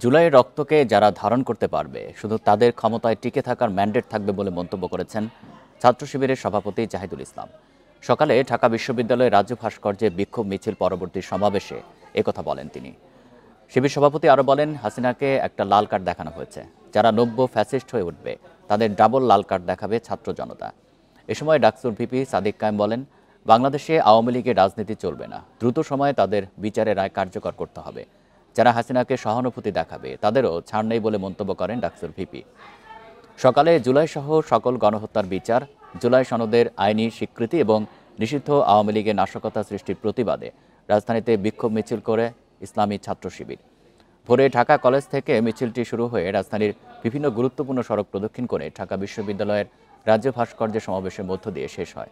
জুলাইয়ের রক্তকে যারা ধারণ করতে পারবে শুধু তাদের ক্ষমতায় টিকে থাকার ম্যান্ডেট থাকবে বলে মন্তব্য করেছেন ছাত্র শিবিরের সভাপতি জাহিদুল ইসলাম। সকালে ঢাকা বিশ্ববিদ্যালয়ের রাজ্য ভাস্কর্যে বিক্ষোভ মিছিল পরবর্তী সমাবেশে একথা বলেন তিনি। শিবির সভাপতি আরও বলেন, হাসিনাকে একটা লাল কার্ড দেখানো হয়েছে, যারা নব্য ফ্যাসিস্ট হয়ে উঠবে তাদের ডাবল লাল কার্ড দেখাবে ছাত্র জনতা। এ সময় ডাকসুর ভিপি সাদিক কায়েম বলেন, বাংলাদেশে আওয়ামী লীগের রাজনীতি চলবে না, দ্রুত সময়ে তাদের বিচারের রায় কার্যকর করতে হবে। যারা হাসিনাকে সহানুভূতি দেখাবে তাদেরও ছাড় নেই বলে মন্তব্য করেন ডাকসুর ভিপি। সকালে জুলাই সহ সকল গণহত্যার বিচার, জুলাই সনদের আইনি স্বীকৃতি এবং নিষিদ্ধ আওয়ামী লীগের নাশকতা সৃষ্টির প্রতিবাদে রাজধানীতে বিক্ষোভ মিছিল করে ইসলামী ছাত্র শিবির। ভোরে ঢাকা কলেজ থেকে মিছিলটি শুরু হয়ে রাজধানীর বিভিন্ন গুরুত্বপূর্ণ সড়ক প্রদক্ষিণ করে ঢাকা বিশ্ববিদ্যালয়ের রাজ্য ভাস্কর্য সমাবেশের মধ্য দিয়ে শেষ হয়।